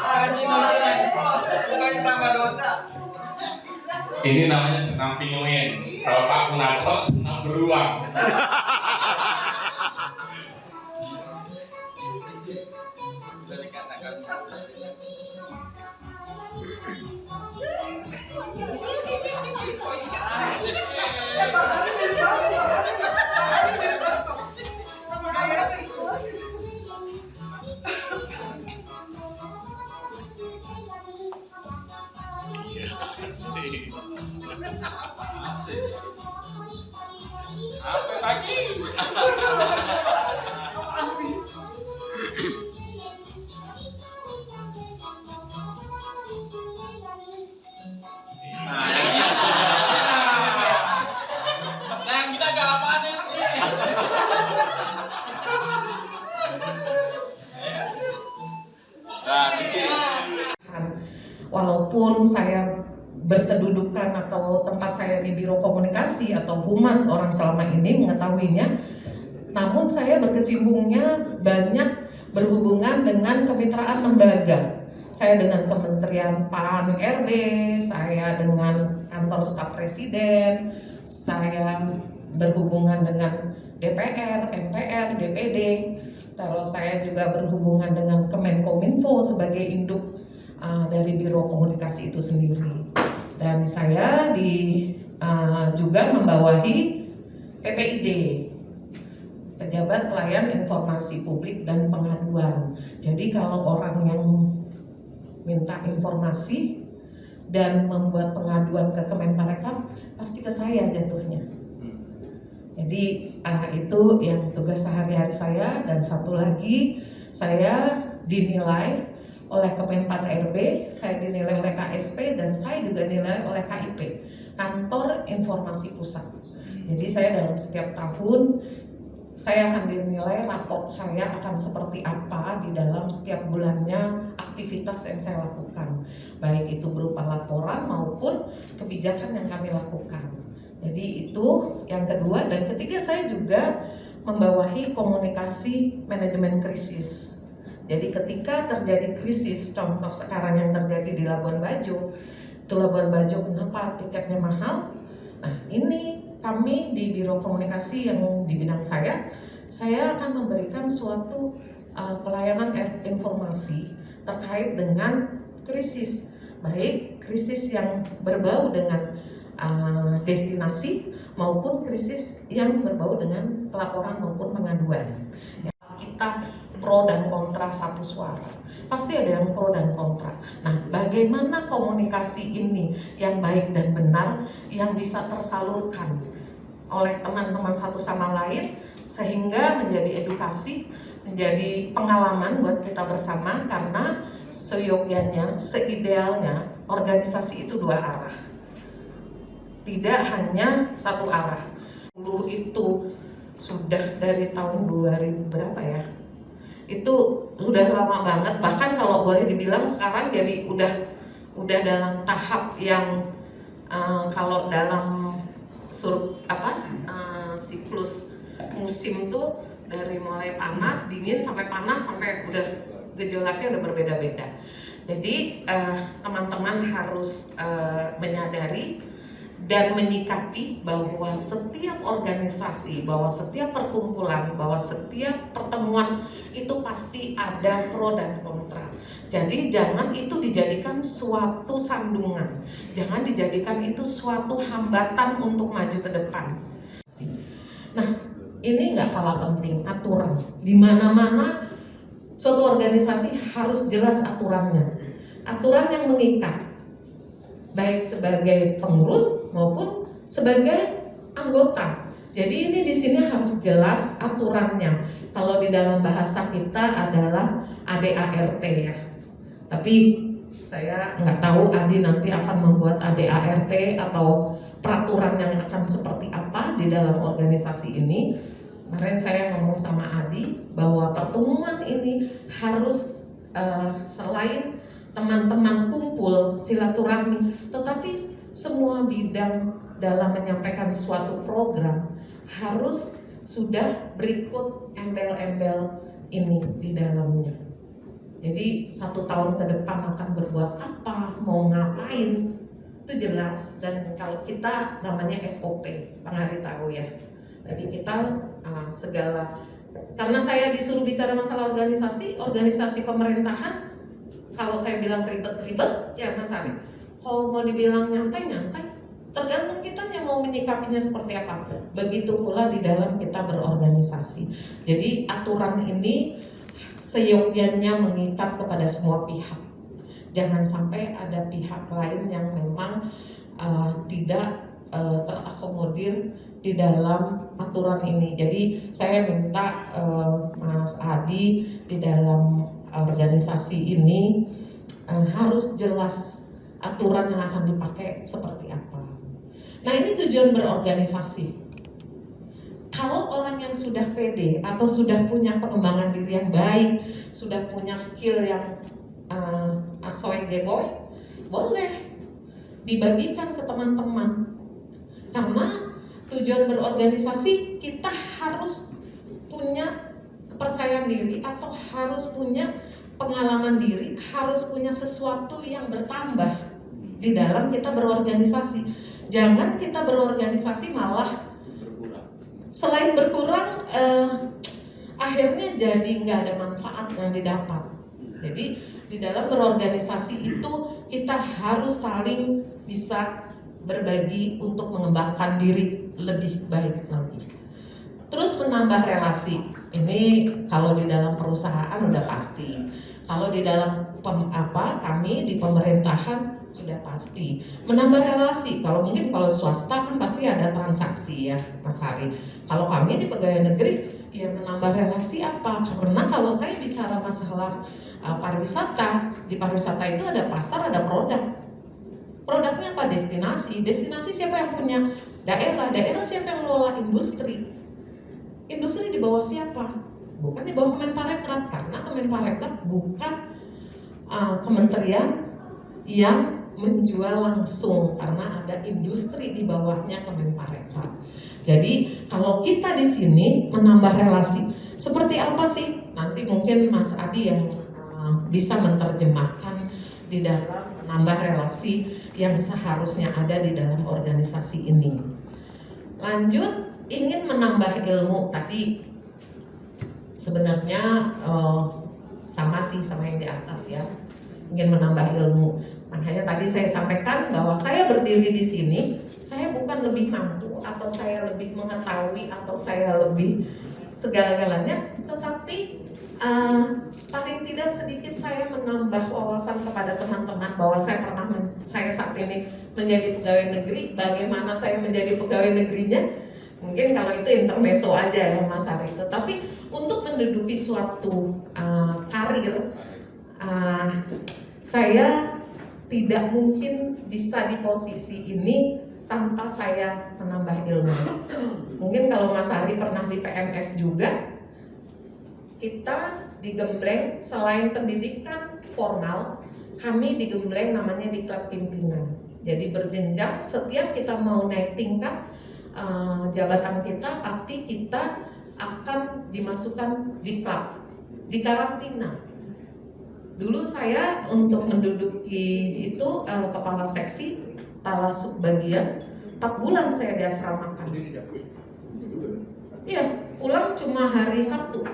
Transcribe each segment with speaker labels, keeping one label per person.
Speaker 1: Bukannya tambah dosa.
Speaker 2: Ini namanya senam pinguin. Kalau Pak Kunarto senam beruang.
Speaker 3: Sampai pagi. Nah, kita gak apaan ya?
Speaker 4: Walaupun saya berkedudukan atau tempat saya di Biro Komunikasi atau Humas orang selama ini mengetahuinya, namun saya berkecimpungnya banyak berhubungan dengan kemitraan lembaga. Saya dengan Kementerian PAN RB, saya dengan kantor staf presiden, saya berhubungan dengan DPR, MPR, DPD, terus saya juga berhubungan dengan Kemenkominfo sebagai induk dari Biro Komunikasi itu sendiri. Dan saya juga membawahi PPID, Pejabat Pelayan Informasi Publik dan Pengaduan. Jadi kalau orang yang minta informasi dan membuat pengaduan ke Kemenparekraf, pasti ke saya jatuhnya. Jadi itu yang tugas sehari-hari saya. Dan satu lagi, saya dinilai oleh Kemenpan RB, saya dinilai oleh KSP, dan saya juga dinilai oleh KIP, Kantor Informasi Pusat. Jadi saya dalam setiap tahun, saya akan dinilai raport saya akan seperti apa di dalam setiap bulannya aktivitas yang saya lakukan. Baik itu berupa laporan maupun kebijakan yang kami lakukan. Jadi itu yang kedua. Dan ketiga, saya juga membawahi komunikasi manajemen krisis. Jadi ketika terjadi krisis, contoh sekarang yang terjadi di Labuan Bajo, itu Labuan Bajo kenapa tiketnya mahal? Nah ini kami di Biro Komunikasi yang di bidang saya akan memberikan suatu pelayanan informasi terkait dengan krisis, baik krisis yang berbau dengan destinasi maupun krisis yang berbau dengan pelaporan maupun pengaduan. Kita pro dan kontra satu suara, pasti ada yang pro dan kontra. Nah, bagaimana komunikasi ini yang baik dan benar yang bisa tersalurkan oleh teman-teman satu sama lain sehingga menjadi edukasi, menjadi pengalaman buat kita bersama, karena seyogyanya, seidealnya organisasi itu dua arah, tidak hanya satu arah. Dulu itu sudah dari tahun 2000 berapa ya? Itu sudah lama banget, bahkan kalau boleh dibilang sekarang jadi udah dalam tahap yang kalau dalam siklus musim tuh dari mulai panas, dingin sampai panas sampai udah gejolaknya udah berbeda-beda. Jadi teman-teman harus menyadari dan menyikapi bahwa setiap organisasi, bahwa setiap perkumpulan, bahwa setiap pertemuan itu pasti ada pro dan kontra. Jadi jangan itu dijadikan suatu sandungan, jangan dijadikan itu suatu hambatan untuk maju ke depan. Nah, ini nggak kalah penting, aturan. Di mana-mana suatu organisasi harus jelas aturannya, aturan yang mengikat, baik sebagai pengurus maupun sebagai anggota. Jadi ini di sini harus jelas aturannya. Kalau di dalam bahasa kita adalah ADART ya. Tapi saya nggak tahu Adi nanti akan membuat ADART atau peraturan yang akan seperti apa di dalam organisasi ini. Kemarin saya ngomong sama Adi bahwa pertemuan ini harus selain teman-teman kumpul silaturahmi, tetapi semua bidang dalam menyampaikan suatu program harus sudah berikut embel-embel ini di dalamnya. Jadi 1 tahun ke depan akan berbuat apa, mau ngapain, itu jelas. Dan kalau kita namanya SOP, Bang Ari tahu ya. Jadi kita segala, karena saya disuruh bicara masalah organisasi pemerintahan, kalau saya bilang ribet-ribet, ya Mas Ari. Kalau mau dibilang nyantai-nyantai, tergantung kitanya mau menyikapinya seperti apa. Begitu pula di dalam kita berorganisasi. Jadi aturan ini seyogyanya mengikat kepada semua pihak. Jangan sampai ada pihak lain yang memang tidak terakomodir di dalam aturan ini. Jadi saya minta Mas Adi di dalam organisasi ini harus jelas aturan yang akan dipakai seperti apa. Nah, ini tujuan berorganisasi. Kalau orang yang sudah pede atau sudah punya pengembangan diri yang baik, sudah punya skill yang asoy gegoy, boleh dibagikan ke teman-teman. Karena tujuan berorganisasi kita harus punya kepercayaan diri atau harus punya pengalaman diri, harus punya sesuatu yang bertambah di dalam kita berorganisasi. Jangan kita berorganisasi malah selain berkurang, akhirnya jadi nggak ada manfaat yang didapat. Jadi di dalam berorganisasi itu kita harus saling bisa berbagi untuk mengembangkan diri lebih baik lagi. Terus menambah relasi. Ini kalau di dalam perusahaan udah pasti. Kalau di dalam kami di pemerintahan sudah pasti. Menambah relasi. Kalau swasta kan pasti ada transaksi ya, Mas Hari. Kalau kami di pegawai negeri ya menambah relasi apa? Karena kalau saya bicara masalah pariwisata, di pariwisata itu ada pasar, ada produk. Produknya apa? Destinasi. Destinasi siapa yang punya? Daerah. Daerah siapa yang mengelola? Industri. Industri di bawah siapa? Bukan di bawah Kemenparekraf, karena Kemenparekraf bukan kementerian yang menjual langsung, karena ada industri di bawahnya Kemenparekraf. Jadi kalau kita di sini menambah relasi, seperti apa sih? Nanti mungkin Mas Adi yang bisa menerjemahkan di dalam menambah relasi yang seharusnya ada di dalam organisasi ini. Lanjut, ingin menambah ilmu. Tadi sebenarnya sama yang di atas ya, ingin menambah ilmu. Makanya tadi saya sampaikan bahwa saya berdiri di sini, saya bukan lebih mampu atau saya lebih mengetahui atau saya lebih segala-galanya, tetapi paling tidak sedikit saya menambah wawasan kepada teman-teman bahwa saya saat ini menjadi pegawai negeri, bagaimana saya menjadi pegawai negerinya. Mungkin kalau itu intermezzo aja ya Mas Ari. Tetapi untuk menduduki suatu karir, saya tidak mungkin bisa di posisi ini tanpa saya menambah ilmu. Mungkin kalau Mas Ari pernah di PNS juga, kita digembleng selain pendidikan formal, kami digembleng namanya diklat pimpinan. Jadi berjenjang, setiap kita mau naik tingkat jabatan kita, pasti kita akan dimasukkan diklat, di karantina. Dulu saya untuk menduduki itu kepala seksi, kepala subbagian, 4 bulan saya diasramakan. Iya, pulang cuma hari Sabtu.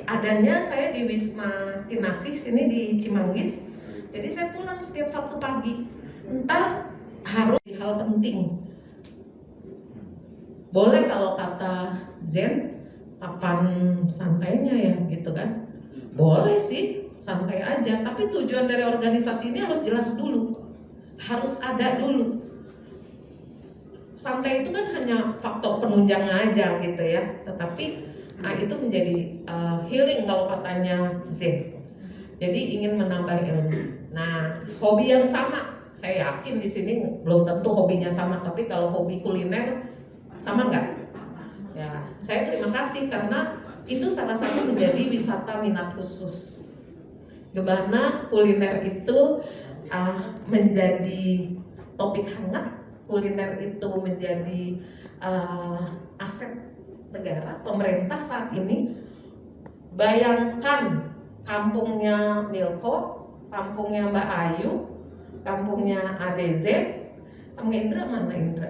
Speaker 4: Adanya saya di Wisma Kinasih sini di Cimanggis. Jadi saya pulang setiap Sabtu pagi. Entar harus hal penting. Boleh kalau kata Zen, kapan santainya ya gitu kan? Boleh sih, santai aja. Tapi tujuan dari organisasi ini harus jelas dulu. Harus ada dulu. Santai itu kan hanya faktor penunjang aja gitu ya. Tetapi itu menjadi healing kalau katanya Zen. Jadi ingin menambah ilmu. Nah, hobi yang sama, saya yakin di sini belum tentu hobinya sama. Tapi kalau hobi kuliner sama nggak? Ya, saya terima kasih karena itu salah satu menjadi wisata minat khusus. Gimana kuliner itu menjadi topik hangat, kuliner itu menjadi aset negara, pemerintah saat ini. Bayangkan kampungnya Milko, kampungnya Mbak Ayu, kampungnya ADZ, kampung Indra mana Indra?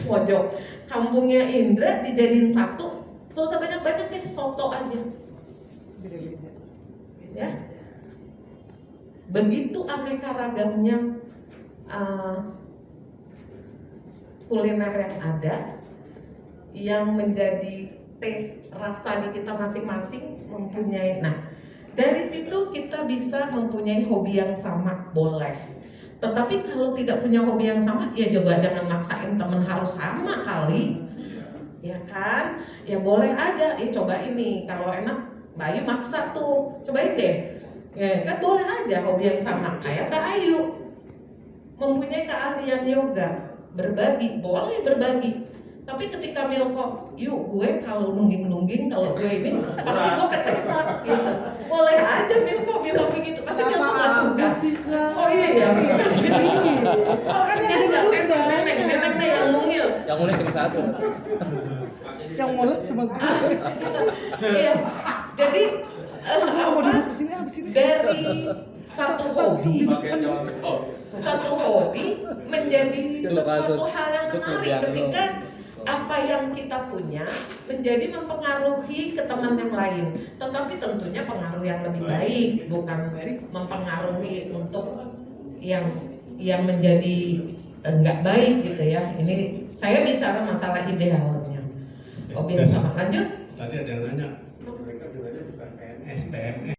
Speaker 4: Pojok. Kampungnya Indra dijadiin satu, gak usah banyak-banyak deh, soto aja. Ya. Begitu aneka ragamnya kuliner yang ada, yang menjadi taste rasa di kita masing-masing mempunyai. Nah, dari situ kita bisa mempunyai hobi yang sama, boleh. Tetapi kalau tidak punya hobi yang sama, ya juga jangan maksain temen harus sama kali, ya kan? Ya boleh aja, coba ini kalau enak, Mbak Ayu maksa tuh, cobain deh. Ya kan boleh aja hobi yang sama, kayak Mbak Ayu mempunyai keahlian yoga, berbagi, boleh berbagi. Tapi ketika Milko, yuk gue kalau nungging-nungging, kalau gue ini pasti gue kecepat gitu. Boleh aja Milko bilang begitu, pasti Milko gak suka. Oh iya ya, oh kan yang neneng yang mungil.
Speaker 3: Yang unik cuma satu.
Speaker 5: Yang molek cuma gue.
Speaker 4: Iya, jadi
Speaker 5: Mau duduk di sini habis ini.
Speaker 4: dari satu hobi menjadi sesuatu hal yang menarik ketika apa yang kita punya menjadi mempengaruhi ke teman yang lain, tetapi tentunya pengaruh yang lebih baik, bukan mempengaruhi untuk yang menjadi enggak baik gitu ya. Ini saya bicara masalah idealnya. Hobi yang sama. Lanjut.
Speaker 6: Tadi ada yang nanya, PNS.